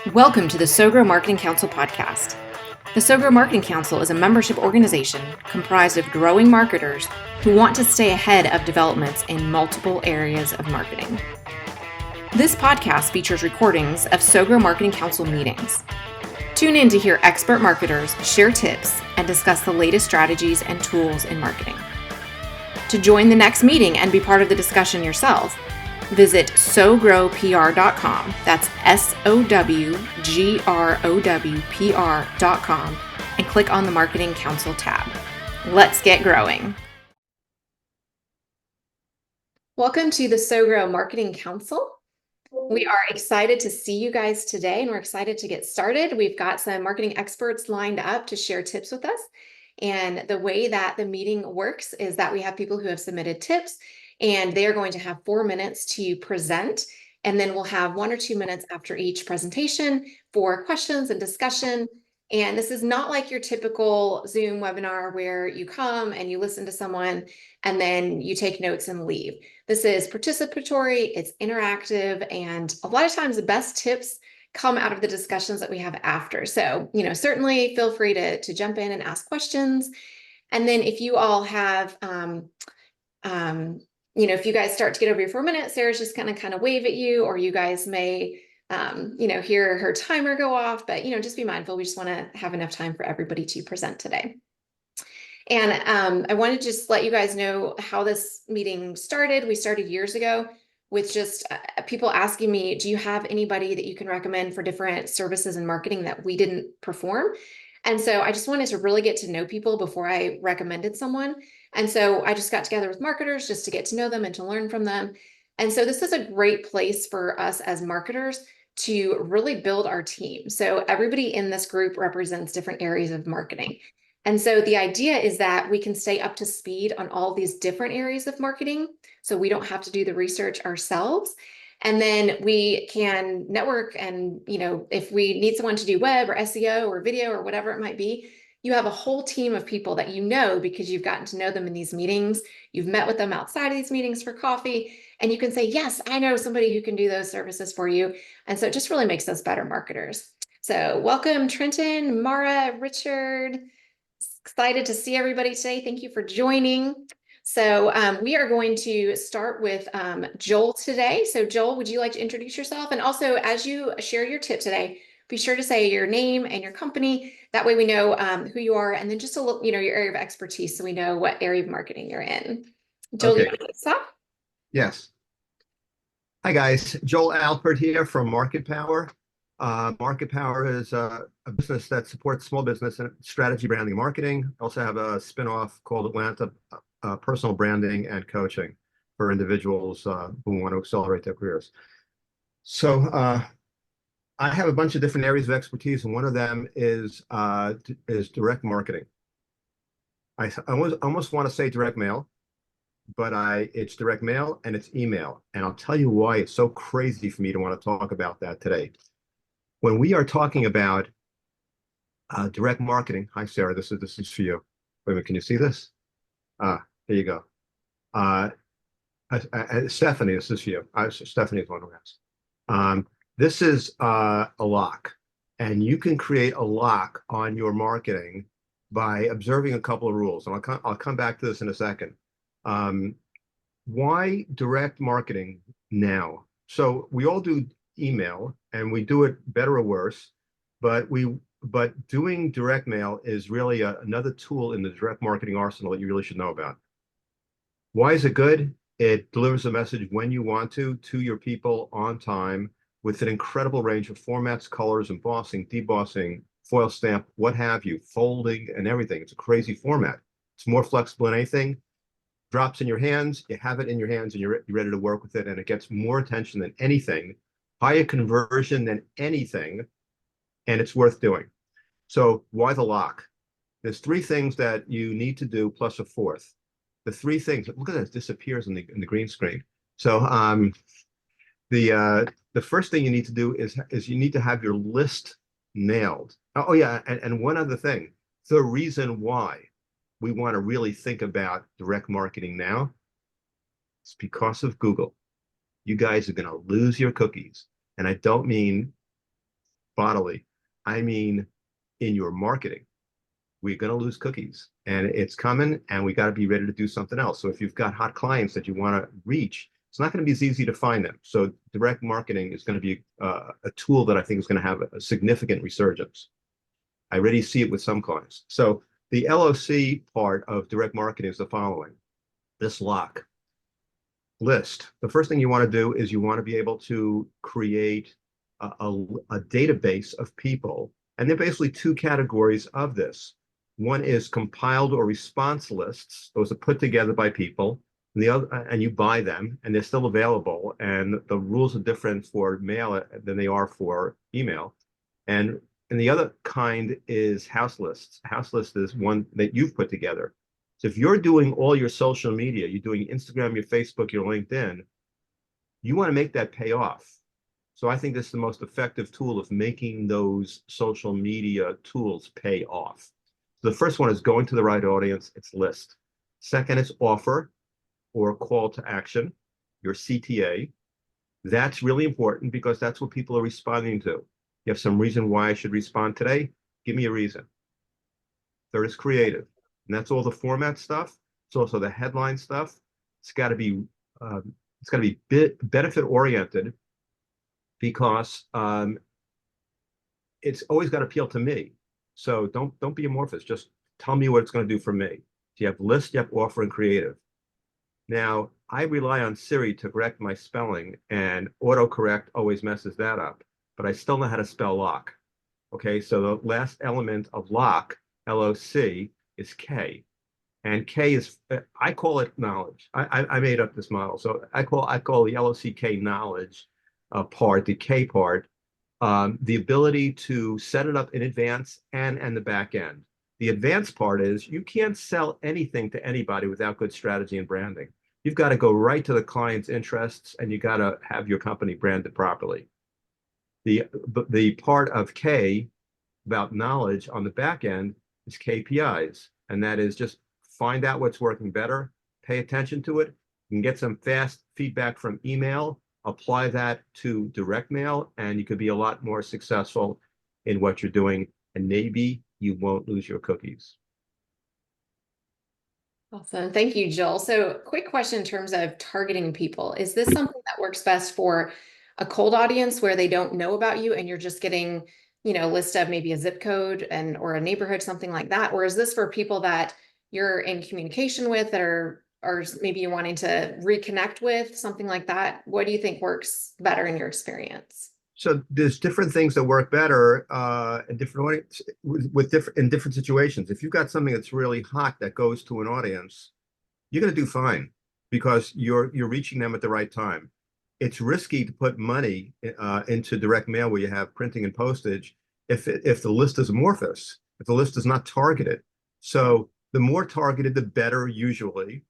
Welcome to the SoGrow Marketing Council podcast. The SoGrow Marketing Council is a membership organization comprised of growing marketers who want to stay ahead of developments in multiple areas of marketing. This podcast features recordings of SoGrow Marketing Council meetings. Tune in to hear expert marketers share tips and discuss the latest strategies and tools in marketing. To join the next meeting and be part of the discussion yourself, visit sogrowpr.com. That's SOWGROWPR.com and click on the Marketing Council tab. Let's get growing. Welcome to the SoGrow Marketing Council. We are excited to see you guys today, and we're excited to get started. We've got some marketing experts lined up to share tips with us. And the way that the meeting works is that we have people who have submitted tips, and they are going to have 4 minutes to present. And then we'll have 1 or 2 minutes after each presentation for questions and discussion. And this is not like your typical Zoom webinar where you come and you listen to someone and then you take notes and leave. This is participatory, it's interactive, and a lot of times the best tips come out of the discussions that we have after. So, certainly feel free to jump in and ask questions. And then if you all have, if you guys start to get over your 4 minutes, Sarah's just gonna kind of wave at you, or you guys may, hear her timer go off, but, just be mindful. We just want to have enough time for everybody to present today. And I want to just let you guys know how this meeting started. We started years ago with just people asking me, do you have anybody that you can recommend for different services and marketing that we didn't perform? And so I just wanted to really get to know people before I recommended someone. And so I just got together with marketers just to get to know them and to learn from them. And so this is a great place for us as marketers to really build our team. So everybody in this group represents different areas of marketing. And so the idea is that we can stay up to speed on all these different areas of marketing, so we don't have to do the research ourselves. And then we can network, and if we need someone to do web or SEO or video or whatever it might be, you have a whole team of people that because you've gotten to know them in these meetings. You've met with them outside of these meetings for coffee, and you can say, yes, I know somebody who can do those services for you. And so it just really makes us better marketers. So welcome, Trenton, Mara, Richard. Excited to see everybody today. Thank you for joining. So we are going to start with Joel today. So Joel, would you like to introduce yourself? And also, as you share your tip today, be sure to say your name and your company. That way we know who you are, and then just a little, your area of expertise, so we know what area of marketing you're in. Joel, Okay. You want to stop? Yes. Hi, guys. Joel Alpert here from Market Power. Market Power is a business that supports small business and strategy, branding, and marketing. I also have a spinoff called Atlanta Personal Branding and Coaching for individuals who want to accelerate their careers. So I have a bunch of different areas of expertise, and one of them is direct marketing. I almost want to say direct mail, but it's direct mail and it's email. And I'll tell you why it's so crazy for me to want to talk about that today. When we are talking about direct marketing, hi Sarah, this is for you. Wait a minute, can you see this? There you go. Stephanie, this is for you. Stephanie is one who asked. This is a lock, and you can create a lock on your marketing by observing a couple of rules. And I'll come back to this in a second. Why direct marketing now? So we all do email, and we do it better or worse, but doing direct mail is really another tool in the direct marketing arsenal that you really should know about. Why is it good? It delivers a message when you want to your people on time, with an incredible range of formats, colors, embossing, debossing, foil stamp, what have you, folding, and everything. It's a crazy format. It's more flexible than anything. Drops in your hands, you have it in your hands, and you're ready to work with it, and it gets more attention than anything, higher conversion than anything, and it's worth doing. So why the lock? There's 3 things that you need to do, plus a 4th. The 3 things, look at that, it disappears in the green screen. So the first thing you need to do is you need to have your list nailed. Oh yeah, and one other thing, the reason why we want to really think about direct marketing now, it's because of Google. You guys are going to lose your cookies. And I don't mean bodily. I mean in your marketing. We're going to lose cookies and it's coming and we got to be ready to do something else. So if you've got hot clients that you want to reach, it's not going to be as easy to find them. So direct marketing is going to be a tool that I think is going to have a significant resurgence. I already see it with some clients. So the LOC part of direct marketing is the following. This lock list. The first thing you want to do is you want to be able to create a database of people. And there are basically two categories of this. One is compiled or response lists. Those are put together by people. And the other, and you buy them, and they're still available. And the rules are different for mail than they are for email. And the other kind is house lists. House list is one that you've put together. So if you're doing all your social media, you're doing Instagram, your Facebook, your LinkedIn, you want to make that pay off. So I think this is the most effective tool of making those social media tools pay off. So the first one is going to the right audience, it's list. Second is offer or call to action, your CTA. That's really important because that's what people are responding to. You have some reason why I should respond today? Give me a reason. Third is creative. And that's all the format stuff. It's also the headline stuff. It's got to be benefit oriented because it's always got to appeal to me. So don't be amorphous. Just tell me what it's going to do for me. So you have list, you have offer, and creative. Now, I rely on Siri to correct my spelling, and autocorrect always messes that up, but I still know how to spell lock. Okay, so the last element of lock, LOC, is K. And K is, I call it knowledge. I made up this model. So I call the LOCK knowledge part, the K part, the ability to set it up in advance and the back end. The advanced part is you can't sell anything to anybody without good strategy and branding. You've got to go right to the client's interests and you got to have your company branded properly. The part of K about knowledge on the back end is KPIs. And that is just find out what's working better, pay attention to it. You can get some fast feedback from email, apply that to direct mail, and you could be a lot more successful in what you're doing. And maybe you won't lose your cookies. Awesome. Thank you, Jill. So quick question in terms of targeting people. Is this something that works best for a cold audience where they don't know about you and you're just getting, a list of maybe a zip code or a neighborhood, something like that? Or is this for people that you're in communication with that are maybe you wanting to reconnect with, something like that? What do you think works better in your experience? So there's different things that work better in different in different situations. If you've got something that's really hot that goes to an audience, you're going to do fine because you're reaching them at the right time. It's risky to put money into direct mail where you have printing and postage if the list is amorphous, if the list is not targeted. So the more targeted, the better usually,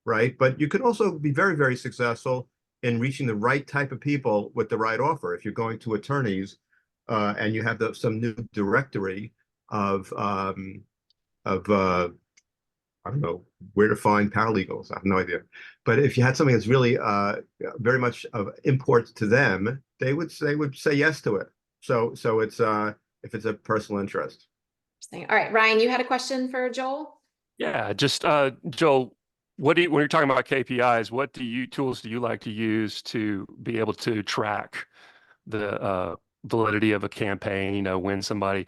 right? But you could also be very, very successful in reaching the right type of people with the right offer. If you're going to attorneys and you have some new directory of I don't know where to find paralegals. I have no idea. But if you had something that's really very much of import to them, they would say yes to it. So it's if it's a personal interest. All right, Ryan, you had a question for Joel? Yeah, just Joel, when you're talking about KPIs, what tools do you like to use to be able to track the validity of a campaign? When somebody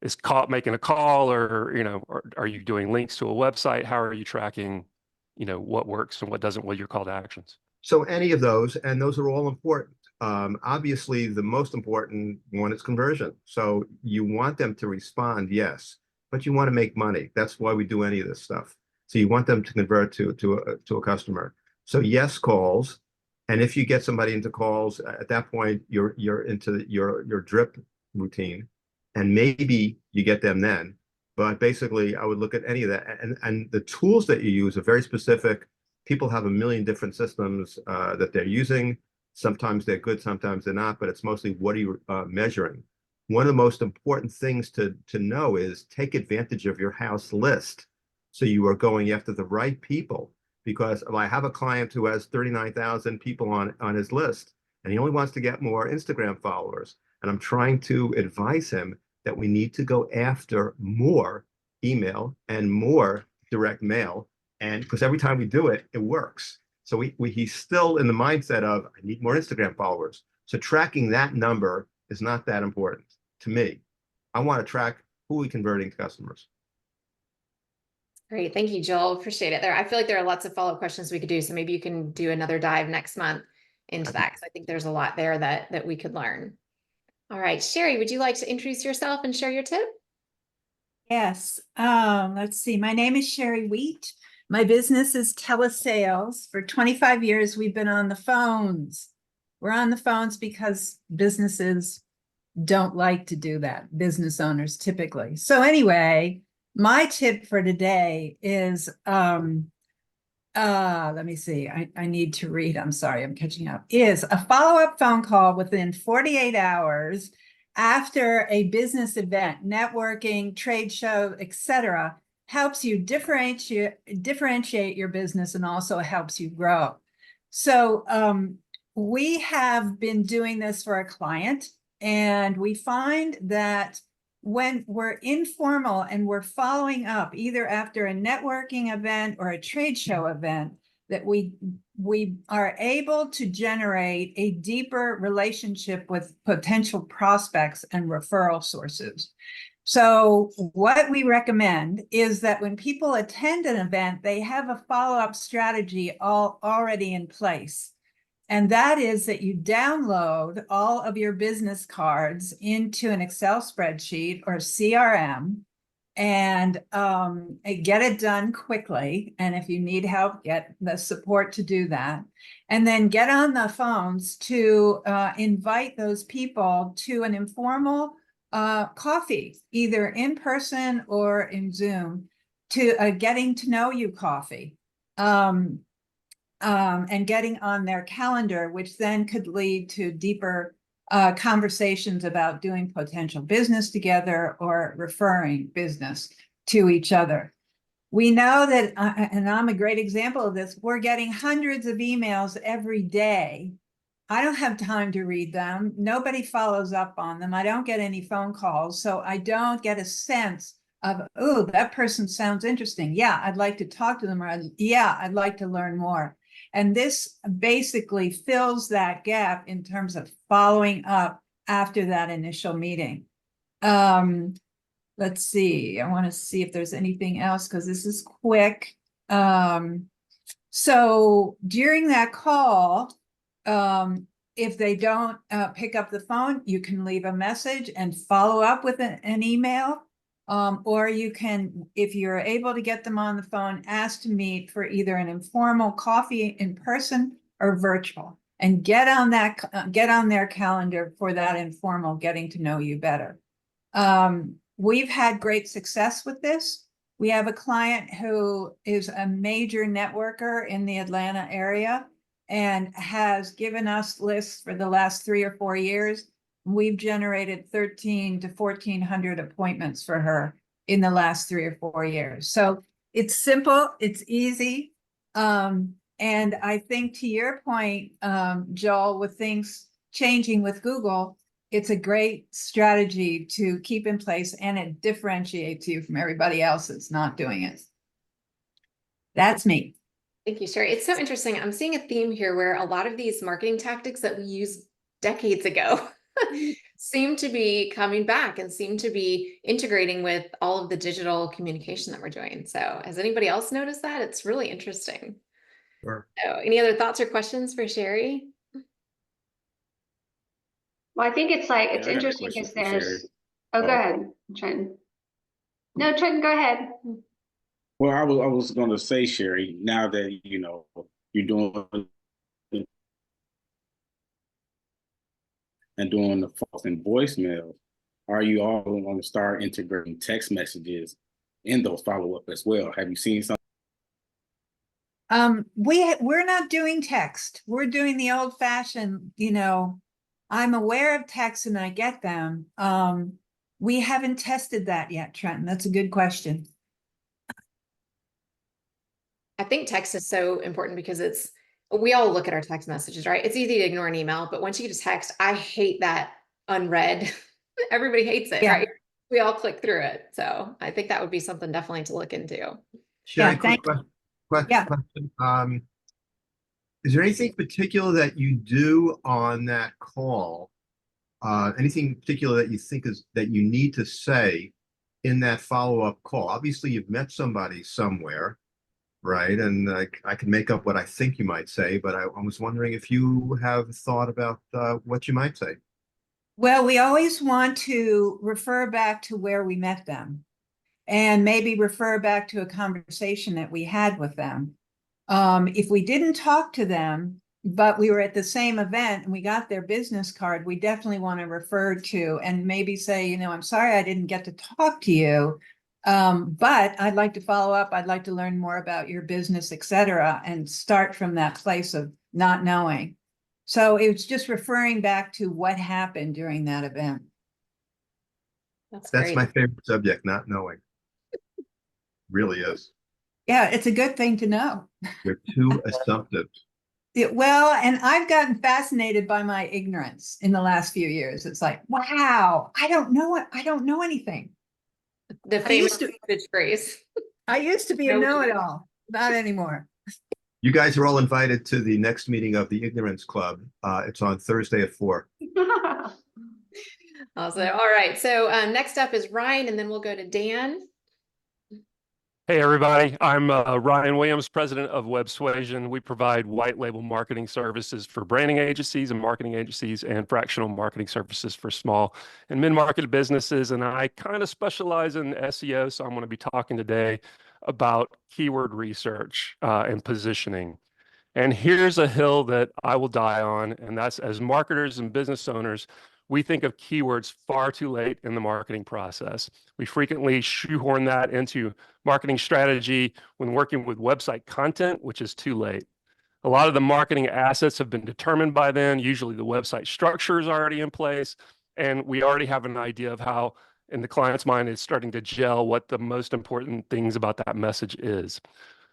is caught making a call, or are you doing links to a website? How are you tracking, what works and what doesn't? What are your call to actions? So any of those, and those are all important. Obviously, the most important one is conversion. So you want them to respond, yes, but you want to make money. That's why we do any of this stuff. So you want them to convert to a customer. So yes calls, and if you get somebody into calls, at that point you're into your drip routine, and maybe you get them then. But basically, I would look at any of that, and the tools that you use are very specific. People have a million different systems that they're using. Sometimes they're good, sometimes they're not, but it's mostly what are you measuring. One of the most important things to know is take advantage of your house list. So you are going after the right people, because I have a client who has 39,000 people on his list, and he only wants to get more Instagram followers. And I'm trying to advise him that we need to go after more email and more direct mail. And because every time we do it, it works. So he's still in the mindset of, I need more Instagram followers. So tracking that number is not that important to me. I want to track who we're converting to customers. Great. Thank you, Joel. Appreciate it there. I feel like there are lots of follow-up questions we could do. So maybe you can do another dive next month into that, because I think there's a lot there that we could learn. All right, Sherry, would you like to introduce yourself and share your tip? Yes. Let's see. My name is Sherry Wheat. My business is telesales. For 25 years, we've been on the phones. We're on the phones because businesses don't like to do that, business owners typically. So anyway, my tip for today is, let me see, I need to read, I'm sorry, I'm catching up, is a follow-up phone call within 48 hours after a business event, networking, trade show, etc., helps you differentiate your business and also helps you grow. So we have been doing this for a client, and we find that when we're informal and we're following up either after a networking event or a trade show event, that we are able to generate a deeper relationship with potential prospects and referral sources. So what we recommend is that when people attend an event, they have a follow-up strategy already in place. And that is that you download all of your business cards into an Excel spreadsheet or CRM and get it done quickly. And if you need help, get the support to do that. And then get on the phones to invite those people to an informal coffee, either in person or in Zoom, to a getting to know you coffee. And getting on their calendar, which then could lead to deeper conversations about doing potential business together or referring business to each other. We know that, and I'm a great example of this, we're getting hundreds of emails every day. I don't have time to read them. Nobody follows up on them. I don't get any phone calls, so I don't get a sense of, oh, that person sounds interesting. Yeah, I'd like to talk to them, or yeah, I'd like to learn more. And this basically fills that gap in terms of following up after that initial meeting. Let's see, I want to see if there's anything else, because this is quick. So during that call, if they don't pick up the phone, you can leave a message and follow up with an email. Or you can, if you're able to get them on the phone, ask to meet for either an informal coffee in person or virtual, and get on their calendar for that informal getting to know you better. We've had great success with this. We have a client who is a major networker in the Atlanta area and has given us lists for the last 3 or 4 years. We've generated 1,300 to 1,400 appointments for her in the last 3 or 4 years. So it's simple, it's easy. And I think to your point, Joel, with things changing with Google, it's a great strategy to keep in place, and it differentiates you from everybody else that's not doing it. That's me. Thank you, Sherry. It's so interesting. I'm seeing a theme here where a lot of these marketing tactics that we used decades ago seem to be coming back and seem to be integrating with all of the digital communication that we're doing. So has anybody else noticed that? It's really interesting. Sure. So any other thoughts or questions for Sherry? Well, I think it's like, it's I got a interesting question because for Sherry. there's, oh, go ahead, Trenton. No, Trenton, go ahead. Well, I was going to say, Sherry, now that, you're doing and doing the phone and voicemail, are you all going to start integrating text messages in those follow-up as well? Have you seen something? We're not doing text. We're doing the old-fashioned, I'm aware of texts and I get them. We haven't tested that yet, Trenton. That's a good question. I think text is so important because we all look at our text messages, right? It's easy to ignore an email, but once you get a text, I hate that unread. Everybody hates it, Yeah. right? We all click through it. So I think that would be something definitely to look into. Sherry, Yeah, quick Yeah. question. Is there anything particular that you do on that call? Anything particular that you think that you need to say in that follow-up call? Obviously, you've met somebody somewhere, right? And I can make up what I think you might say, but I was wondering if you have thought about what you might say. Well, we always want to refer back to where we met them and maybe refer back to a conversation that we had with them. If we didn't talk to them, but we were at the same event and we got their business card, we definitely want to refer to and maybe say, you know, I'm sorry I didn't get to talk to you, but I'd like to follow up. I'd like to learn more about your business, et cetera, and start from that place of not knowing. So it's just referring back to what happened during that event. That's That's great. my favorite subject, not knowing. Really is. Yeah, it's a good thing to know. You're too assumptive. Well, and I've gotten fascinated by my ignorance in the last few years. It's like, wow, I don't know anything. The I famous used to- vintage phrase. I used to be a No. know-it-all, not anymore. You guys are all invited to the next meeting of the Ignorance Club. It's on Thursday at 4. Awesome. All right. So next up is Ryan, and then we'll go to Dan. Hey, everybody. I'm Ryan Williams, president of WebSuasion. We provide white label marketing services for branding agencies and marketing agencies and fractional marketing services for small and mid-market businesses. And I kind of specialize in SEO. So I'm going to be talking today about keyword research and positioning. And here's a hill that I will die on. And that's, as marketers and business owners, we think of keywords far too late in the marketing process. We frequently shoehorn that into marketing strategy when working with website content, which is too late. A lot of the marketing assets have been determined by then. Usually the website structure is already in place, and we already have an idea of how, in the client's mind, it's starting to gel what the most important things about that message is.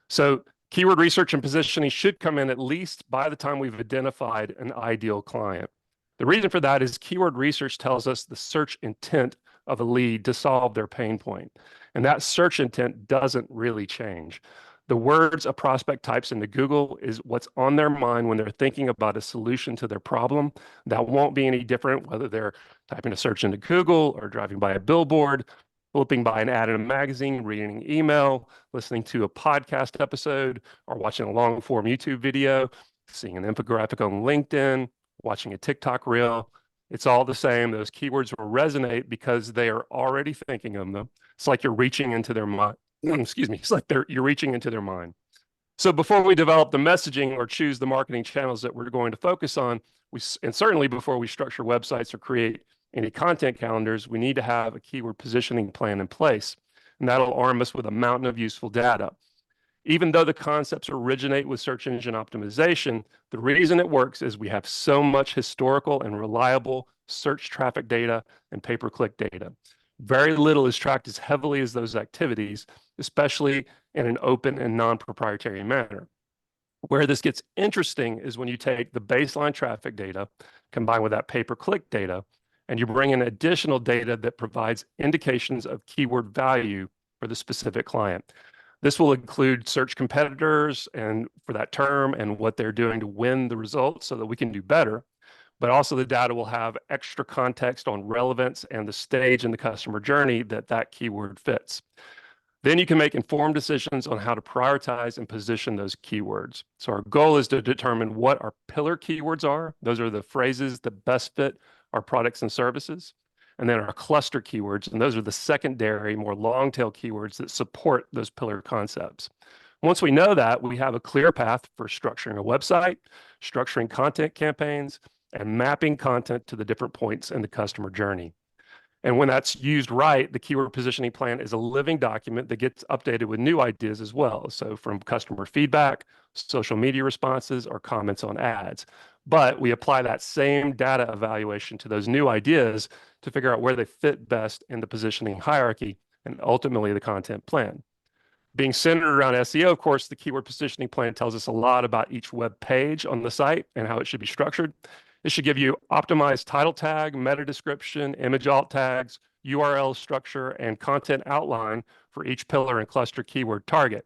So keyword research and positioning should come in at least by the time we've identified an ideal client. The reason for that is keyword research tells us the search intent of a lead to solve their pain point. And that search intent doesn't really change. The words a prospect types into Google is what's on their mind when they're thinking about a solution to their problem. That won't be any different whether they're typing a search into Google or driving by a billboard, flipping by an ad in a magazine, reading an email, listening to a podcast episode, or watching a long form YouTube video, seeing an infographic on LinkedIn, watching a TikTok reel. It's all the same. Those keywords will resonate because they are already thinking of them. It's like you're reaching into their mind. Excuse me. It's like you're reaching into their mind. So before we develop the messaging or choose the marketing channels that we're going to focus on, and certainly before we structure websites or create any content calendars, we need to have a keyword positioning plan in place. And that'll arm us with a mountain of useful data. Even though the concepts originate with search engine optimization, the reason it works is we have so much historical and reliable search traffic data and pay-per-click data. Very little is tracked as heavily as those activities, especially in an open and non-proprietary manner. Where this gets interesting is when you take the baseline traffic data combined with that pay-per-click data, and you bring in additional data that provides indications of keyword value for the specific client. This will include search competitors and for that term and what they're doing to win the results so that we can do better. But also the data will have extra context on relevance and the stage in the customer journey that that keyword fits. Then you can make informed decisions on how to prioritize and position those keywords. So our goal is to determine what our pillar keywords are. Those are the phrases that best fit our products and services. And then our cluster keywords, and those are the secondary, more long tail keywords that support those pillar concepts. Once we know that, we have a clear path for structuring a website, structuring content campaigns, and mapping content to the different points in the customer journey. And when that's used right, the keyword positioning plan is a living document that gets updated with new ideas as well. So from customer feedback, social media responses, or comments on ads. But we apply that same data evaluation to those new ideas to figure out where they fit best in the positioning hierarchy and ultimately the content plan. Being centered around SEO, of course, the keyword positioning plan tells us a lot about each web page on the site and how it should be structured. It should give you optimized title tag, meta description, image alt tags, URL structure, and content outline for each pillar and cluster keyword target.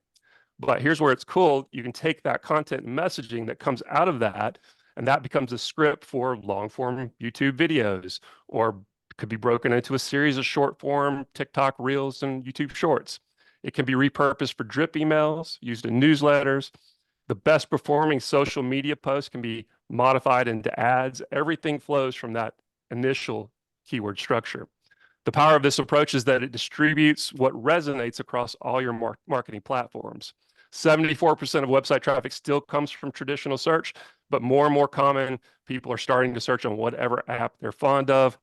But here's where it's cool. You can take that content and messaging that comes out of that, and that becomes a script for long form YouTube videos, or could be broken into a series of short form TikTok reels and YouTube shorts. It can be repurposed for drip emails, used in newsletters. The best performing social media posts can be modified into ads. Everything flows from that initial keyword structure. The power of this approach is that it distributes what resonates across all your marketing platforms. 74% of website traffic still comes from traditional search, but more and more common, people are starting to search on whatever app they're fond of.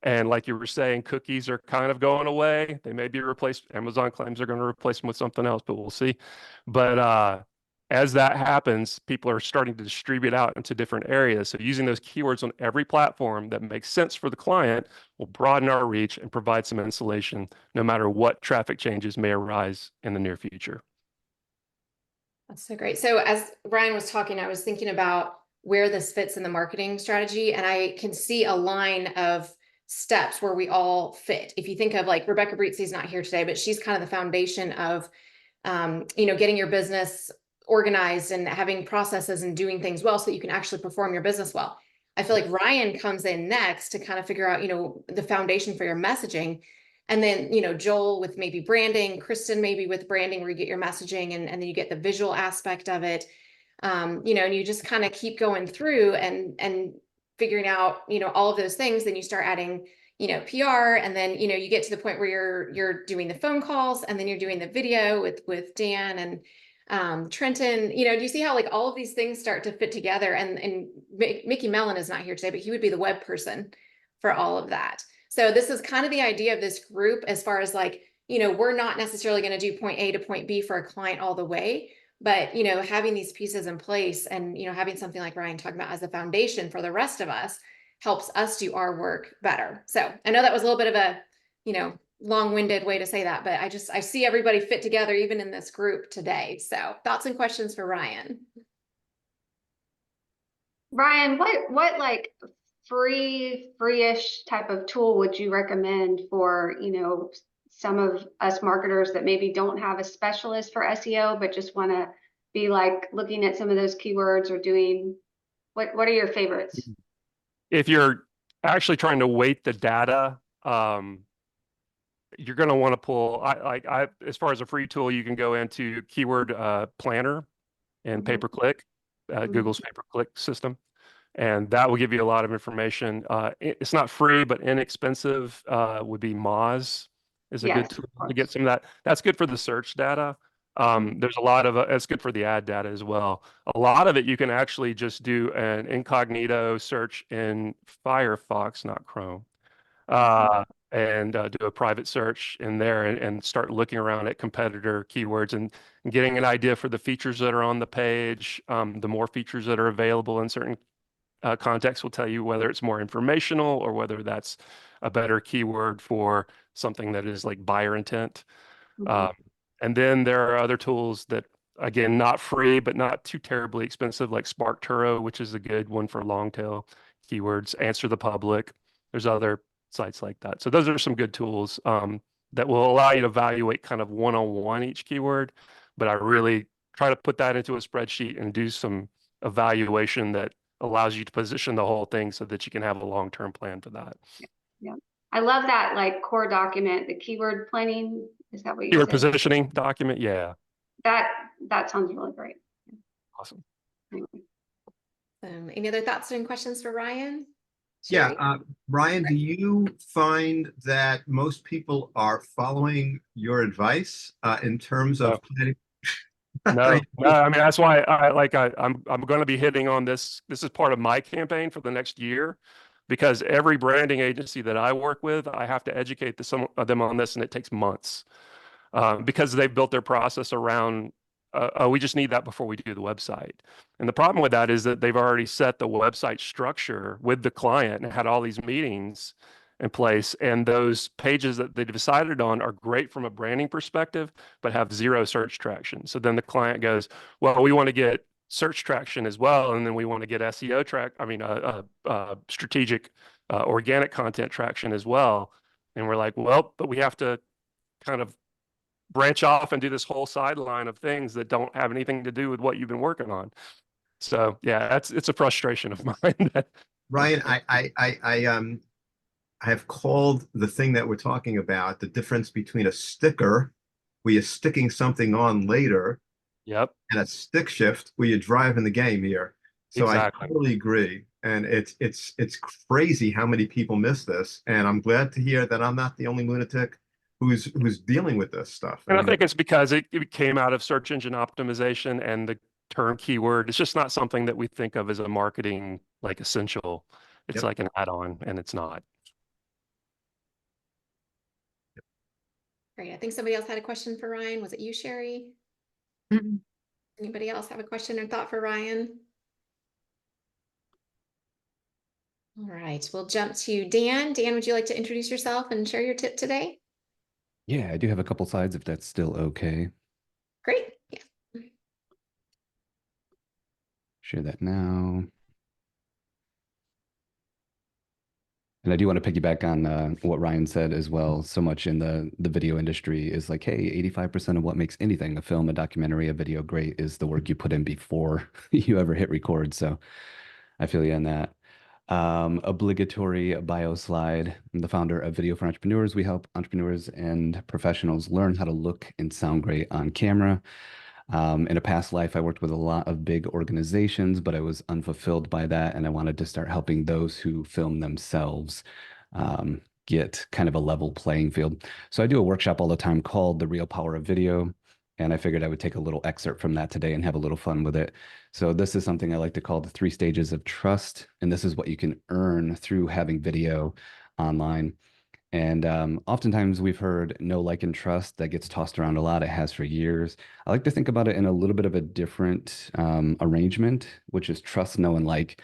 And like you were saying, cookies are kind of going away. They may be replaced. Amazon claims they're going to replace them with something else, but we'll see. But as that happens, people are starting to distribute out into different areas. So using those keywords on every platform that makes sense for the client will broaden our reach and provide some insulation no matter what traffic changes may arise in the near future. That's so great. So as Ryan was talking, I was thinking about where this fits in the marketing strategy, and I can see a line of steps where we all fit. If you think of, like, Rebecca Breetsy's not here today, but she's kind of the foundation of, getting your business organized and having processes and doing things well so that you can actually perform your business well. I feel like Ryan comes in next to kind of figure out, the foundation for your messaging. And then, Joel with maybe branding, Kristen maybe with branding, where you get your messaging and then you get the visual aspect of it. And you just kind of keep going through and figuring out, all of those things. Then you start adding, PR, and then, you get to the point where you're doing the phone calls, and then you're doing the video with Dan and Trenton. Do you see how, like, all of these things start to fit together? And Mickey Mellon is not here today, but he would be the web person for all of that. So this is kind of the idea of this group, as far as, like, we're not necessarily going to do point A to point B for a client all the way, but, having these pieces in place and, having something like Ryan talking about as the foundation for the rest of us helps us do our work better. So I know that was a little bit of a, long-winded way to say that, but I see everybody fit together even in this group today. So thoughts and questions for Ryan. Ryan, what like free-ish type of tool would you recommend for, some of us marketers that maybe don't have a specialist for SEO, but just want to be like looking at some of those keywords, or doing, what are your favorites? If you're actually trying to weight the data, you're going to want to pull, as far as a free tool, you can go into Keyword Planner and pay-per-click, Google's pay-per-click system. And that will give you a lot of information. It's not free, but inexpensive would be Moz is a good tool to get some of that. That's good for the search data. There's a lot of it's good for the ad data as well. A lot of it you can actually just do an incognito search in Firefox, not Chrome, and do a private search in there and start looking around at competitor keywords and getting an idea for the features that are on the page. The more features that are available in certain context will tell you whether it's more informational or whether that's a better keyword for something that is like buyer intent. And then there are other tools that, again, not free, but not too terribly expensive, like SparkTuro, which is a good one for long tail keywords, Answer the Public. There's other sites like that. So those are some good tools that will allow you to evaluate kind of one-on-one each keyword. But I really try to put that into a spreadsheet and do some evaluation that allows you to position the whole thing so that you can have a long-term plan for that. Yeah. I love that, like, core document, the keyword planning. Is that what you Keyword said? positioning document. Yeah. That sounds really great. Awesome. Any other thoughts and questions for Ryan? Yeah, Sherry? Ryan, do you find that most people are following your advice in terms of planning? No, I mean, that's why I'm going to be hitting on this. This is part of my campaign for the next year, because every branding agency that I work with, I have to educate some of them on this, and it takes months because they've built their process around, we just need that before we do the website. And the problem with that is that they've already set the website structure with the client and had all these meetings in place. And those pages that they decided on are great from a branding perspective, but have zero search traction. So then the client goes, well, we want to get search traction as well. And then we want to get SEO strategic organic content traction as well. And we're like, well, but we have to kind of branch off and do this whole sideline of things that don't have anything to do with what you've been working on. So yeah, it's a frustration of mine. Ryan, I have called the thing that we're talking about the difference between a sticker where you're sticking something on later, Yep, and a stick shift where you're driving the game here. So exactly. I totally agree. And it's crazy how many people miss this. And I'm glad to hear that I'm not the only lunatic who's dealing with this stuff. And I think it's because it came out of search engine optimization and the term keyword. It's just not something that we think of as a marketing like essential. It's Yep. like an add-on, and it's not. Great. I think somebody else had a question for Ryan. Was it you, Sherry? Mhm. Anybody else have a question or thought for Ryan? All right, we'll jump to Dan. Dan, would you like to introduce yourself and share your tip today? Yeah, I do have a couple slides if that's still okay. Great. Yeah. Share that now. And I do want to piggyback on what Ryan said as well. So much in the video industry is like, hey, 85% of what makes anything, a film, a documentary, a video great is the work you put in before you ever hit record. So I feel you on that. Obligatory bio slide. I'm the founder of Video for Entrepreneurs. We help entrepreneurs and professionals learn how to look and sound great on camera. In a past life, I worked with a lot of big organizations, but I was unfulfilled by that. And I wanted to start helping those who film themselves get kind of a level playing field. So I do a workshop all the time called The Real Power of Video. And I figured I would take a little excerpt from that today and have a little fun with it. So this is something I like to call the 3 stages of trust. And this is what you can earn through having video online. And oftentimes we've heard know, like, and trust. That gets tossed around a lot. It has for years. I like to think about it in a little bit of a different arrangement, which is trust, know, and like.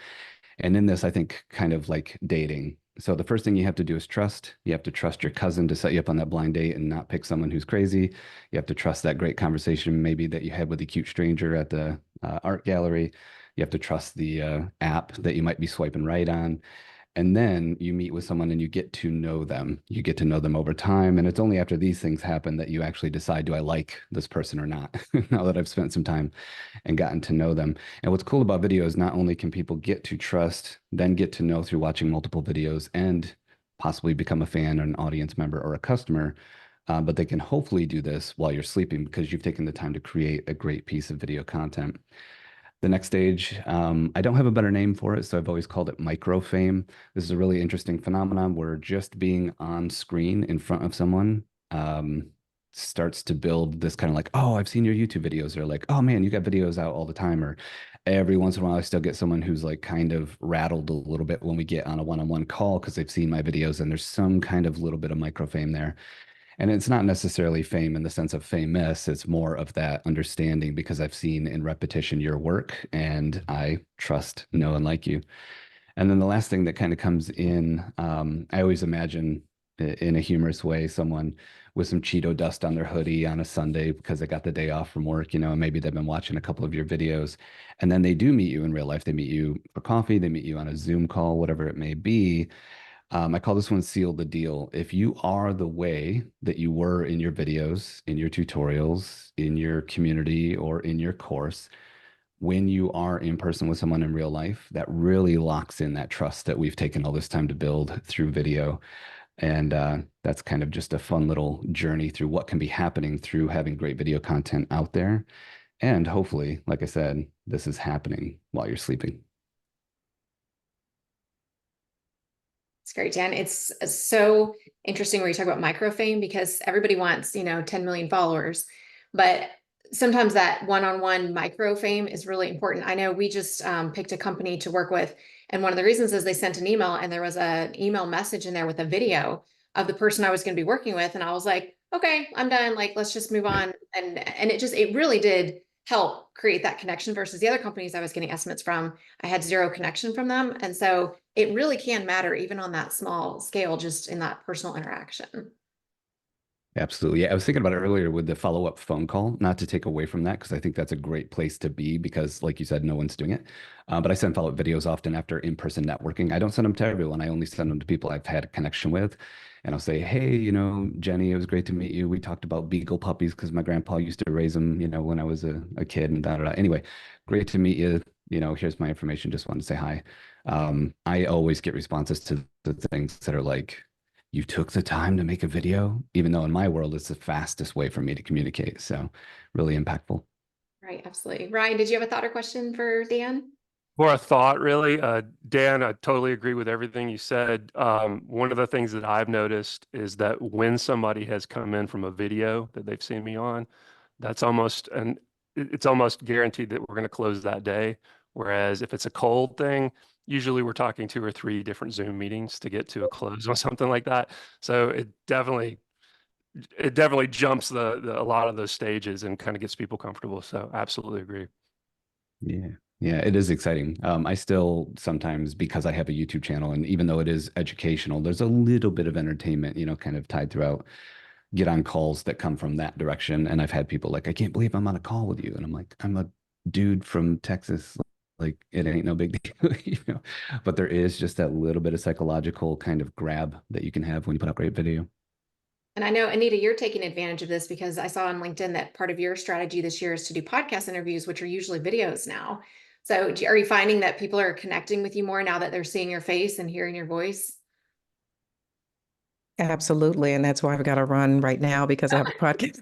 And in this, I think kind of like dating. So the first thing you have to do is trust. You have to trust your cousin to set you up on that blind date and not pick someone who's crazy. You have to trust that great conversation maybe that you had with a cute stranger at the art gallery. You have to trust the app that you might be swiping right on. And then you meet with someone and you get to know them. You get to know them over time. And it's only after these things happen that you actually decide, do I like this person or not? Now that I've spent some time and gotten to know them. And what's cool about video is not only can people get to trust, then get to know through watching multiple videos and possibly become a fan or an audience member or a customer, but they can hopefully do this while you're sleeping because you've taken the time to create a great piece of video content. The next stage, I don't have a better name for it, so I've always called it micro fame. This is a really interesting phenomenon where just being on screen in front of someone starts to build this kind of like, oh, I've seen your YouTube videos, or like, oh man, you got videos out all the time, or every once in a while I still get someone who's like kind of rattled a little bit when we get on a one-on-one call because they've seen my videos and there's some kind of little bit of micro fame there. And it's not necessarily fame in the sense of famous. It's more of that understanding because I've seen in repetition your work and I trust, know, and like you. And then the last thing that kind of comes in, I always imagine in a humorous way, someone with some Cheeto dust on their hoodie on a Sunday because they got the day off from work, you know, and maybe they've been watching a couple of your videos. And then they do meet you in real life. They meet you for coffee, they meet you on a Zoom call, whatever it may be. I call this one seal the deal. If you are the way that you were in your videos, in your tutorials, in your community, or in your course, when you are in person with someone in real life, that really locks in that trust that we've taken all this time to build through video. And that's kind of just a fun little journey through what can be happening through having great video content out there. And hopefully, like I said, this is happening while you're sleeping. It's great, Dan. It's so interesting where you talk about microfame because everybody wants, 10 million followers, but sometimes that one-on-one microfame is really important. I know we just picked a company to work with, and one of the reasons is they sent an email and there was an email message in there with a video of the person I was going to be working with, and I was like, okay, I'm done. Like, let's just move on. And it really did help create that connection versus the other companies I was getting estimates from. I had zero connection from them. And so it really can matter even on that small scale, just in that personal interaction. Absolutely. Yeah, I was thinking about it earlier with the follow-up phone call, not to take away from that, because I think that's a great place to be because, like you said, no one's doing it. But I send follow-up videos often after in-person networking. I don't send them to everyone. I only send them to people I've had a connection with. And I'll say, hey, Jenny, it was great to meet you. We talked about beagle puppies because my grandpa used to raise them, when I was a kid and da da da. Anyway, great to meet you. Here's my information. Just wanted to say hi. I always get responses to the things that are like, you took the time to make a video, even though in my world, it's the fastest way for me to communicate. So really impactful. Right, absolutely. Ryan, did you have a thought or question for Dan? For a thought, really, Dan, I totally agree with everything you said. One of the things that I've noticed is that when somebody has come in from a video that they've seen me on, that's almost, and it's almost guaranteed that we're going to close that day. Whereas if it's a cold thing, usually we're talking 2 or 3 different Zoom meetings to get to a close on something like that. So it definitely jumps a lot of those stages and kind of gets people comfortable. So absolutely agree. Yeah. Yeah, it is exciting. I still sometimes, because I have a YouTube channel, and even though it is educational, there's a little bit of entertainment, kind of tied throughout, get on calls that come from that direction. And I've had people like, I can't believe I'm on a call with you. And I'm like, I'm a dude from Texas. Like, it ain't no big deal, But there is just that little bit of psychological kind of grab that you can have when you put out great video. And I know, Anita, you're taking advantage of this because I saw on LinkedIn that part of your strategy this year is to do podcast interviews, which are usually videos now. So are you finding that people are connecting with you more now that they're seeing your face and hearing your voice? Absolutely. And that's why I've got to run right now because I have a podcast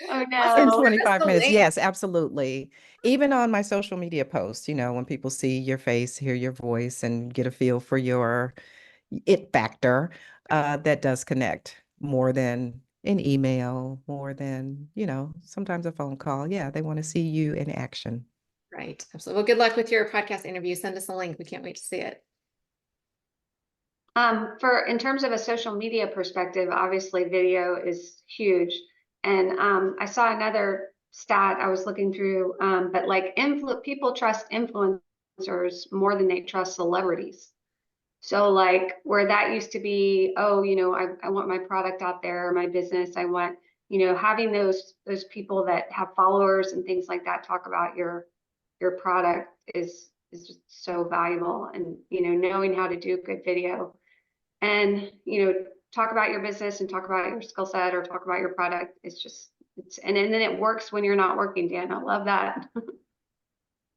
Oh in no. 25 minutes. Absolutely. Yes, absolutely. Even on my social media posts, when people see your face, hear your voice, and get a feel for your it factor, that does connect more than an email, more than, sometimes a phone call. Yeah, they want to see you in action. Right. Absolutely. Well, good luck with your podcast interview. Send us a link. We can't wait to see it. In terms of a social media perspective, obviously video is huge. And I saw another stat I was looking through, but like people trust influencers more than they trust celebrities. So like where that used to be, oh, I want my product out there, my business, I want, having those people that have followers and things like that talk about your product is just so valuable. And, knowing how to do good video and, talk about your business and talk about your skill set or talk about your product. And then it works when you're not working, Dan. I love that.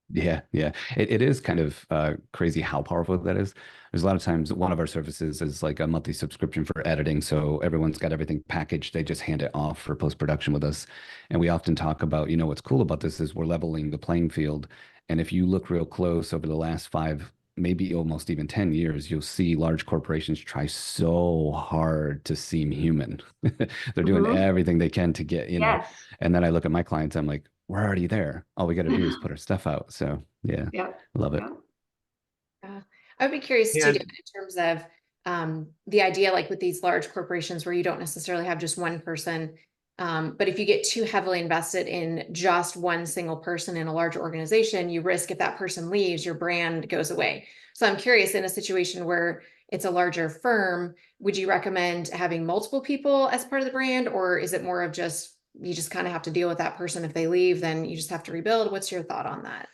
Yeah, yeah. It is kind of crazy how powerful that is. There's a lot of times one of our services is like a monthly subscription for editing. So everyone's got everything packaged. They just hand it off for post-production with us. And we often talk about, what's cool about this is we're leveling the playing field. And if you look real close over the last 5, maybe almost even 10 years, you'll see large corporations try so hard to seem human. They're doing everything they can to get, Yes. and then I look at my clients, I'm like, we're already there. All we got to do is put our stuff out. So yeah, Yep. love it. Yeah. I would be curious too, And in terms of the idea, like with these large corporations where you don't necessarily have just one person, but if you get too heavily invested in just one single person in a large organization, you risk if that person leaves, your brand goes away. So I'm curious, in a situation where it's a larger firm, would you recommend having multiple people as part of the brand, or is it more of just you just kind of have to deal with that person? If they leave, then you just have to rebuild. What's your thought on that?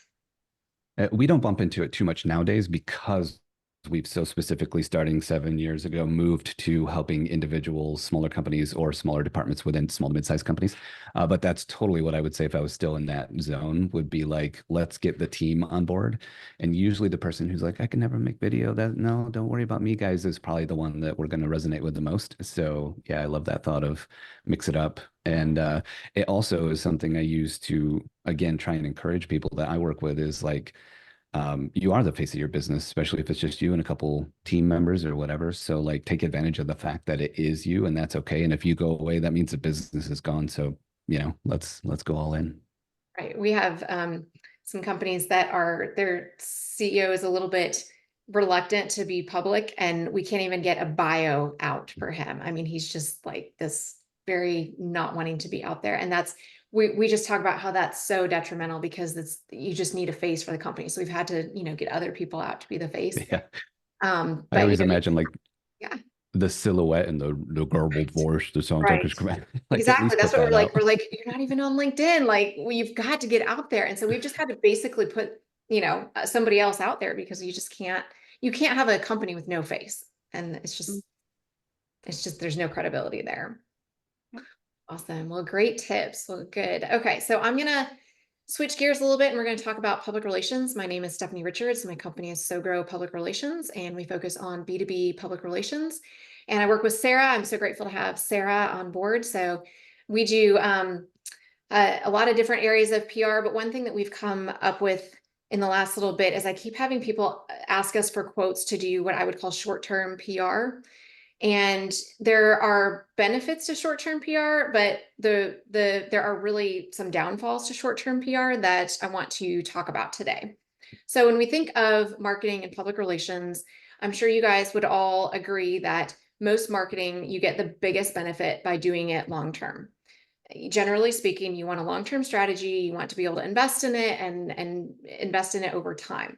We don't bump into it too much nowadays because we've so specifically, starting 7 years ago, moved to helping individuals, smaller companies, or smaller departments within small to mid-sized companies. But that's totally what I would say if I was still in that zone, would be like, let's get the team on board. And usually the person who's like, I can never make video, no, don't worry about me, guys, is probably the one that we're going to resonate with the most. So yeah, I love that thought of mix it up. And it also is something I use to, again, try and encourage people that I work with is like, you are the face of your business, especially if it's just you and a couple team members or whatever. So like take advantage of the fact that it is you and that's okay. And if you go away, that means the business is gone. So, let's go all in. Right. We have some companies that their CEO is a little bit reluctant to be public, and we can't even get a bio out for him. I mean, he's just like this very not wanting to be out there. And we just talk about how that's so detrimental because you just need a face for the company. So we've had to, get other people out to be the face. Yeah. But I always imagine like, yeah. the silhouette and the garbled voice, the sound Right. like at Exactly. least That's put what we're that like. out. We're like, you're not even on LinkedIn. Like, well, you've got to get out there. And so we've just had to basically put, somebody else out there because you can't have a company with no face. And it's just, there's no credibility there. Awesome. Well, great tips. Well, good. Okay. So I'm going to switch gears a little bit and we're going to talk about public relations. My name is Stephanie Richards. My company is So Grow Public Relations, and we focus on B2B public relations. And I work with Sarah. I'm so grateful to have Sarah on board. So we do a lot of different areas of PR, but one thing that we've come up with in the last little bit is I keep having people ask us for quotes to do what I would call short-term PR. And there are benefits to short-term PR, but there are really some downfalls to short-term PR that I want to talk about today. So when we think of marketing and public relations, I'm sure you guys would all agree that most marketing, you get the biggest benefit by doing it long-term. Generally speaking, you want a long-term strategy, you want to be able to invest in it and invest in it over time.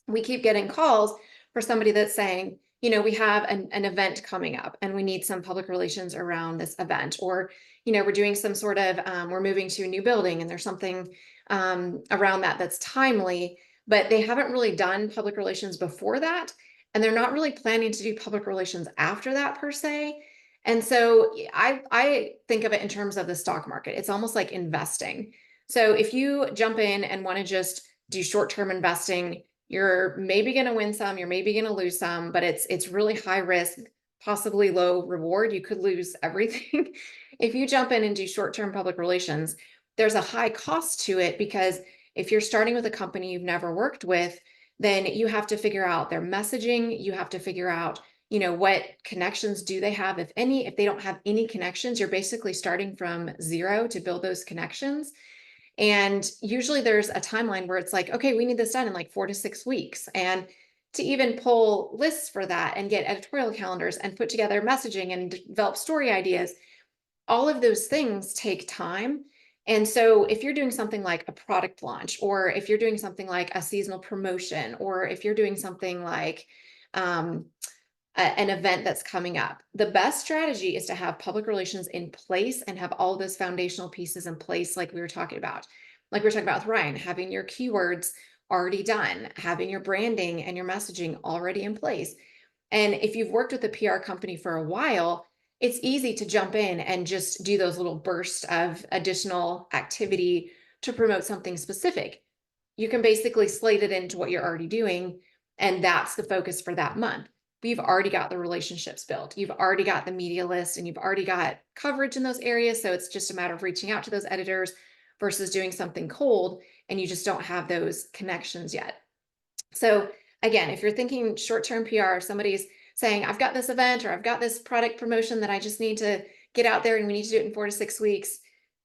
We keep getting calls for somebody that's saying, we have an event coming up and we need some public relations around this event, or, we're doing some sort of, we're moving to a new building and there's something around that that's timely, but they haven't really done public relations before that. And they're not really planning to do public relations after that per se. And so I think of it in terms of the stock market. It's almost like investing. So if you jump in and want to just do short-term investing, you're maybe going to win some, you're maybe going to lose some, but it's really high risk, possibly low reward. You could lose everything. If you jump in and do short-term public relations, there's a high cost to it because if you're starting with a company you've never worked with, then you have to figure out their messaging. You have to figure out, what connections do they have, if any. If they don't have any connections, you're basically starting from zero to build those connections. And usually there's a timeline where it's like, okay, we need this done in like 4 to 6 weeks. And to even pull lists for that and get editorial calendars and put together messaging and develop story ideas, all of those things take time. And so if you're doing something like a product launch, or if you're doing something like a seasonal promotion, or if you're doing something like an event that's coming up, the best strategy is to have public relations in place and have all those foundational pieces in place, like we were talking about. Like we were talking about with Ryan, having your keywords already done, having your branding and your messaging already in place. And if you've worked with a PR company for a while, it's easy to jump in and just do those little bursts of additional activity to promote something specific. You can basically slate it into what you're already doing, and that's the focus for that month. You've already got the relationships built. You've already got the media list and you've already got coverage in those areas. So it's just a matter of reaching out to those editors versus doing something cold and you just don't have those connections yet. So again, if you're thinking short-term PR, somebody's saying, I've got this event or I've got this product promotion that I just need to get out there and we need to do it in 4 to 6 weeks.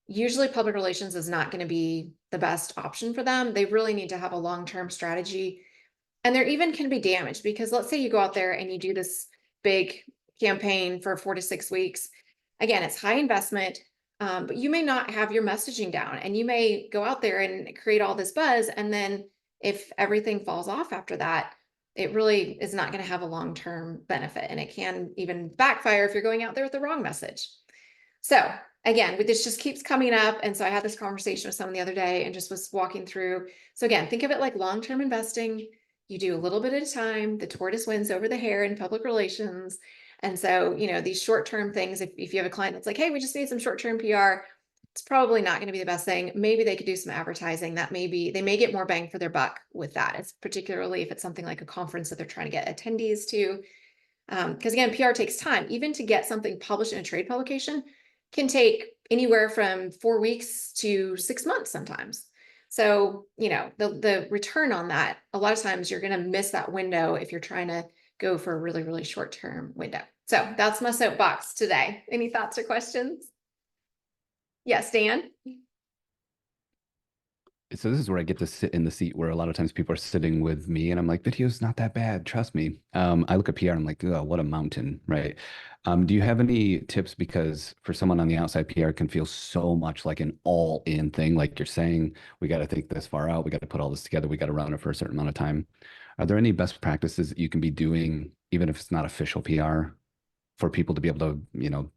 Usually public relations is not going to be the best option for them. They really need to have a long-term strategy. And there even can be damage because let's say you go out there and you do this big campaign for 4 to 6 weeks. Again, it's high investment, but you may not have your messaging down and you may go out there and create all this buzz. And then if everything falls off after that, it really is not going to have a long-term benefit. And it can even backfire if you're going out there with the wrong message. So again, this just keeps coming up. And so I had this conversation with someone the other day and just was walking through. So again, think of it like long-term investing. You do a little bit at a time. The tortoise wins over the hare in public relations. And so, these short-term things, if you have a client that's like, hey, we just need some short-term PR, it's probably not going to be the best thing. Maybe they could do some advertising. They may get more bang for their buck with that. It's particularly if it's something like a conference that they're trying to get attendees to. Because again, PR takes time. Even to get something published in a trade publication can take anywhere from 4 weeks to 6 months sometimes. So, the return on that, a lot of times you're going to miss that window if you're trying to go for a really, really short-term window. So that's my soapbox today. Any thoughts or questions? Yes, Dan? So this is where I get to sit in the seat where a lot of times people are sitting with me and I'm like, video's not that bad, trust me. I look at PR and I'm like, oh, what a mountain, right? Do you have any tips? Because for someone on the outside, PR can feel so much like an all-in thing. Like you're saying, we got to think this far out. We got to put all this together. We got to run it for a certain amount of time. Are there any best practices that you can be doing, even if it's not official PR? for people to be able to,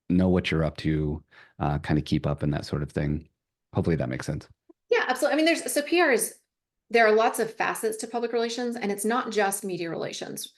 know what you're up to, kind of keep up and that sort of thing. Hopefully that makes sense. Yeah, absolutely. I mean, so PR there are lots of facets to public relations, and it's not just media relations.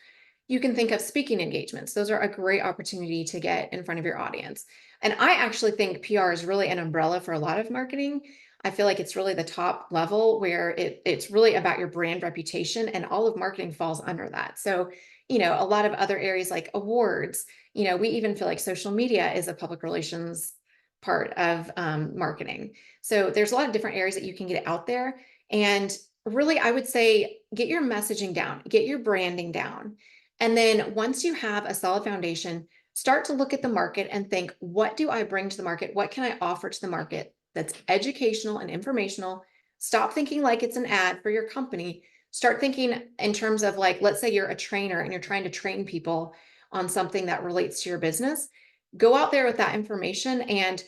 You can think of speaking engagements. Those are a great opportunity to get in front of your audience. And I actually think PR is really an umbrella for a lot of marketing. I feel like it's really the top level where it's really about your brand reputation, and all of marketing falls under that. So, a lot of other areas like awards, we even feel like social media is a public relations part of marketing. So there's a lot of different areas that you can get out there. And really, I would say get your messaging down, get your branding down. And then once you have a solid foundation, start to look at the market and think, what do I bring to the market? What can I offer to the market that's educational and informational? Stop thinking like it's an ad for your company. Start thinking in terms of, like, let's say you're a trainer and you're trying to train people on something that relates to your business. Go out there with that information and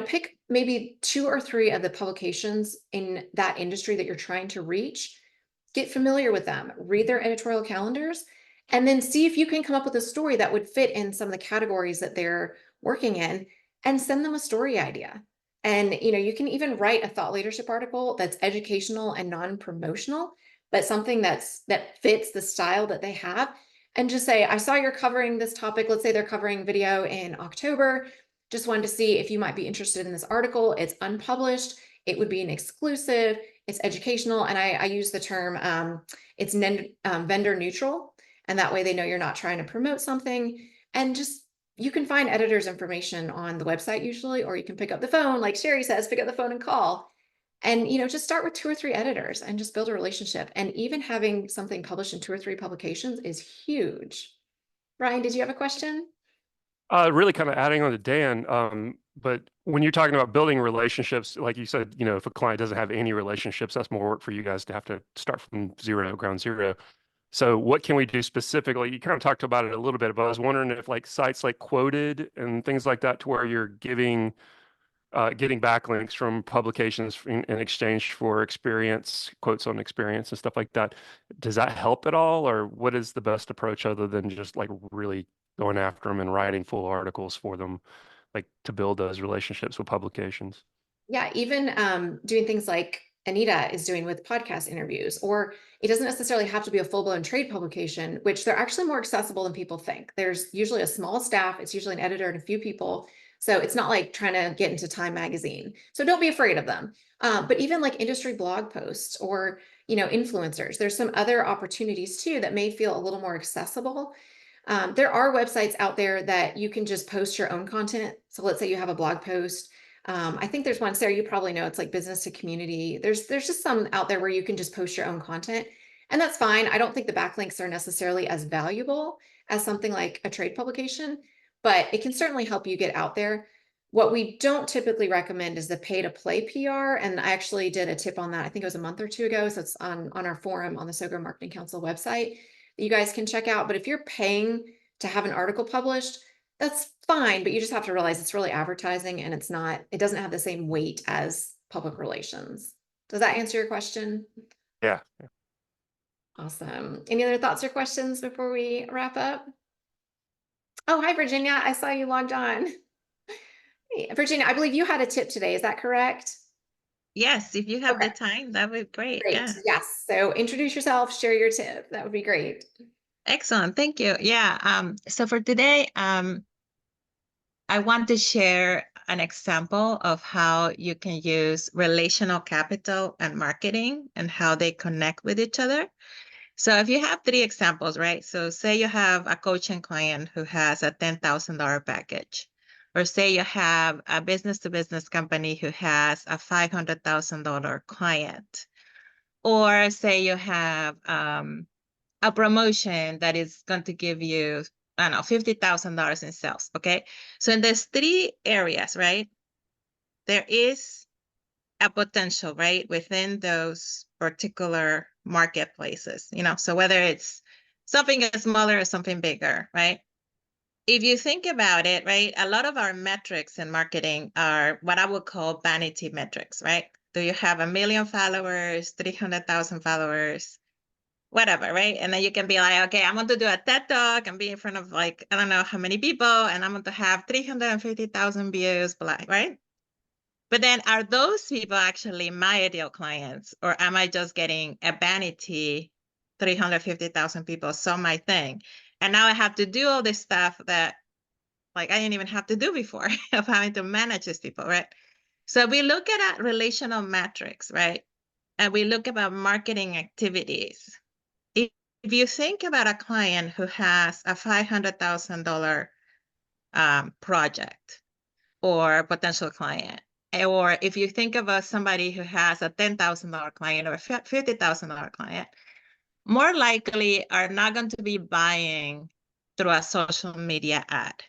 pick maybe 2 or 3 of the publications in that industry that you're trying to reach. Get familiar with them, read their editorial calendars, and then see if you can come up with a story that would fit in some of the categories that they're working in, and send them a story idea. And you can even write a thought leadership article that's educational and non-promotional, but something that fits the style that they have. And just say, I saw you're covering this topic. Let's say they're covering video in October. Just wanted to see if you might be interested in this article. It's unpublished. It would be an exclusive. It's educational. And I use the term, it's vendor neutral. And that way they know you're not trying to promote something. And just, you can find editors' information on the website usually, or you can pick up the phone, like Sherry says, pick up the phone and call. And, just start with 2 or 3 editors and just build a relationship. And even having something published in 2 or 3 publications is huge. Ryan, did you have a question? Really kind of adding on to Dan, but when you're talking about building relationships, like you said, if a client doesn't have any relationships, that's more work for you guys to have to start from ground zero. So what can we do specifically? You kind of talked about it a little bit, but I was wondering if like sites like Quoted and things like that, to where you're getting backlinks from publications in exchange for quotes on experience and stuff like that. Does that help at all? Or what is the best approach other than just like really going after them and writing full articles for them, like to build those relationships with publications? Yeah, even doing things like Anita is doing with podcast interviews, or it doesn't necessarily have to be a full-blown trade publication, which they're actually more accessible than people think. There's usually a small staff. It's usually an editor and a few people. So it's not like trying to get into Time magazine. So don't be afraid of them. But even like industry blog posts or, influencers, there's some other opportunities too that may feel a little more accessible. There are websites out there that you can just post your own content. So let's say you have a blog post. I think there's one, Sarah, you probably know, it's like business to community. There's just some out there where you can just post your own content, and that's fine. I don't think the backlinks are necessarily as valuable as something like a trade publication, but it can certainly help you get out there. What we don't typically recommend is the pay to play PR. And I actually did a tip on that. I think it was a month or 2 ago. So it's on our forum on the SoGo Marketing Council website that you guys can check out. But if you're paying to have an article published, that's fine, but you just have to realize it's really advertising, and it doesn't have the same weight as public relations. Does that answer your question? Yeah. Awesome. Any other thoughts or questions before we wrap up? Oh, hi, Virginia. I saw you logged on. Hey, Virginia, I believe you had a tip today. Is that correct? Yes, if you have Okay. the time, that would be great. Great. Yeah. Yes. So introduce yourself, share your tip. That would be great. Excellent. Thank you. Yeah. So for today, I want to share an example of how you can use relational capital and marketing and how they connect with each other. So if you have 3 examples, right? So say you have a coaching client who has a $10,000 package, or say you have a business-to-business company who has a $500,000 client, or say you have a promotion that is going to give you, I don't know, $50,000 in sales. Okay. So in these 3 areas, right, there is a potential, right, within those particular marketplaces, so whether it's something smaller or something bigger, right? If you think about it, right, a lot of our metrics in marketing are what I would call vanity metrics, right? Do you have 1 million followers, 300,000 followers? whatever, right? And then you can be like, okay, I'm going to do a TED Talk and be in front of like, I don't know how many people, and I'm going to have 350,000 views, blah, right? But then are those people actually my ideal clients, or am I just getting a vanity 350,000 people saw my thing? And now I have to do all this stuff that like I didn't even have to do before of having to manage these people, right? So we look at relational metrics, right? And we look about marketing activities. If you think about a client who has a $500,000 project or potential client, or if you think about somebody who has a $10,000 client or a $50,000 client, more likely are not going to be buying through a social media ad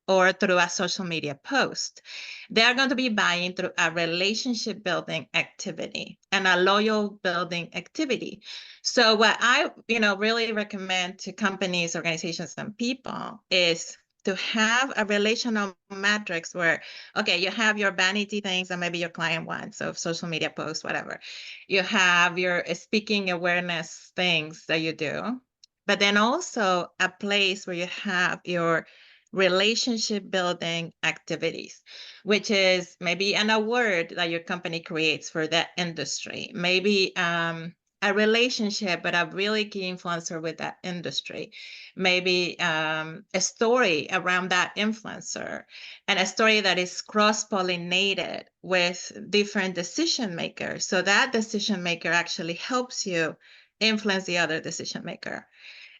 or through a social media post. They're going to be buying through a relationship building activity and a loyal building activity. So what I, really recommend to companies, organizations, and people is to have a relational matrix where, okay, you have your vanity things that maybe your client wants, so social media posts, whatever. You have your speaking awareness things that you do, but then also a place where you have your relationship building activities, which is maybe an award that your company creates for that industry, maybe a relationship, but a really key influencer with that industry, maybe a story around that influencer, and a story that is cross-pollinated with different decision makers. So that decision maker actually helps you influence the other decision maker.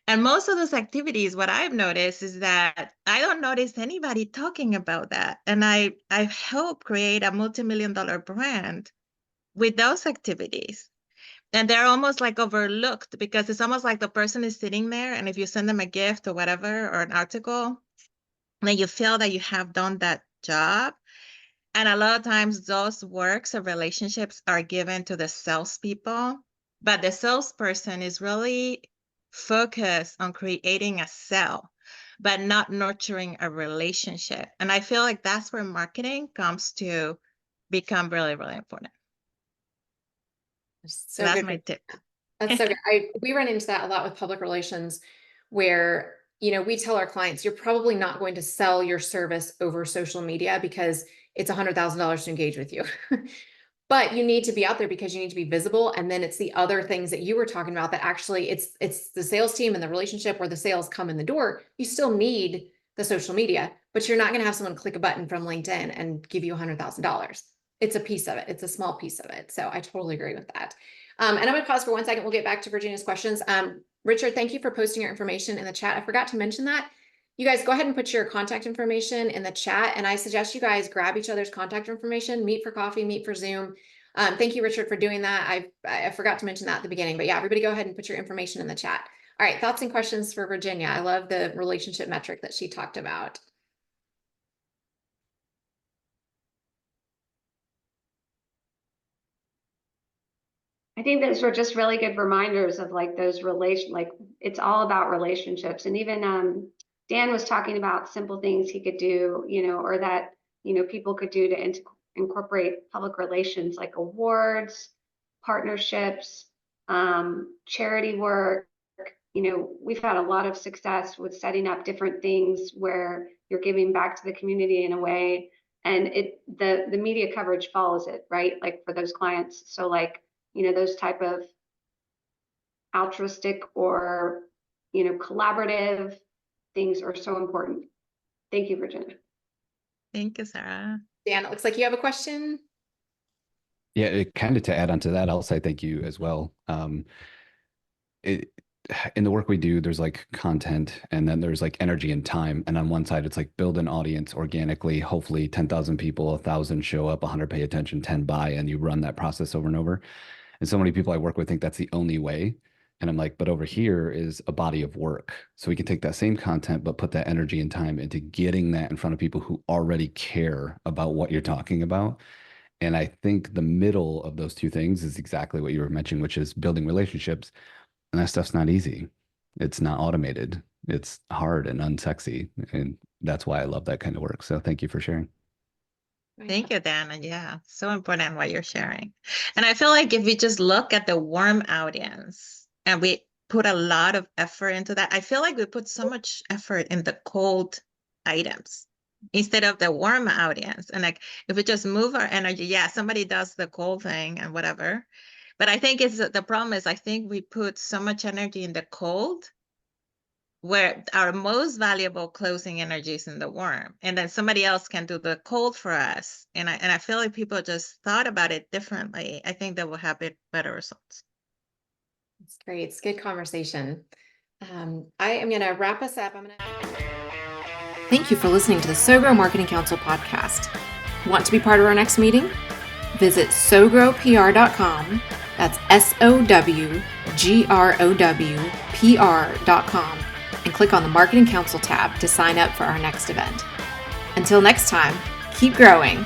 And most of those activities, what I've noticed is that I don't notice anybody talking about that. And I help create a multi-million-dollar brand with those activities. And they're almost like overlooked because it's almost like the person is sitting there. And if you send them a gift or whatever, or an article, then you feel that you have done that job. And a lot of times those works or relationships are given to the salespeople, but the salesperson is really focused on creating a sale, but not nurturing a relationship. And I feel like that's where marketing comes to become really, really important. So that's my tip. That's so good. We run into that a lot with public relations where, we tell our clients, you're probably not going to sell your service over social media because it's $100,000 to engage with you. But you need to be out there because you need to be visible. And then it's the other things that you were talking about that actually it's the sales team and the relationship where the sales come in the door. You still need the social media, but you're not going to have someone click a button from LinkedIn and give you $100,000. It's a piece of it. It's a small piece of it. So I totally agree with that. And I'm going to pause for 1 second. We'll get back to Virginia's questions. Richard, thank you for posting your information in the chat. I forgot to mention that. You guys go ahead and put your contact information in the chat. And I suggest you guys grab each other's contact information, meet for coffee, meet for Zoom. Thank you, Richard, for doing that. I forgot to mention that at the beginning, but yeah, everybody go ahead and put your information in the chat. All right, thoughts and questions for Virginia. I love the relationship metric that she talked about. I think those were just really good reminders of like those it's all about relationships. And even Dan was talking about simple things he could do, or that, people could do to incorporate public relations like awards, partnerships, charity work. We've had a lot of success with setting up different things where you're giving back to the community in a way, and the media coverage follows it, right? Like for those clients. So like, those type of altruistic or, collaborative things are so important. Thank you, Virginia. Thank you, Sarah. Dan, it looks like you have a question. Yeah, kind of to add on to that, I'll say thank you as well. In the work we do, there's like content and then there's like energy and time. And on one side, it's like build an audience organically. Hopefully 10,000 people, 1,000 show up, 100 pay attention, 10 buy, and you run that process over and over. And so many people I work with think that's the only way. And I'm like, but over here is a body of work. So we can take that same content, but put that energy and time into getting that in front of people who already care about what you're talking about. And I think the middle of those two things is exactly what you were mentioning, which is building relationships. And that stuff's not easy. It's not automated. It's hard and unsexy. And that's why I love that kind of work. So thank you for sharing. Thank you, Dan. And yeah, so important what you're sharing. And I feel like if we just look at the warm audience and we put a lot of effort into that. I feel like we put so much effort in the cold items instead of the warm audience. And like, if we just move our energy, yeah, somebody does the cold thing and whatever. But I think the problem is I think we put so much energy in the cold where our most valuable closing energy is in the warm, and then somebody else can do the cold for us. And I feel like people just thought about it differently. I think that will have better results. That's great. It's good conversation. I am going to wrap us up. Thank you for listening to the SoGrow Marketing Council podcast. Want to be part of our next meeting? Visit sogrowpr.com. That's SOWGROWPR.com and click on the Marketing Council tab to sign up for our next event. Until next time, keep growing.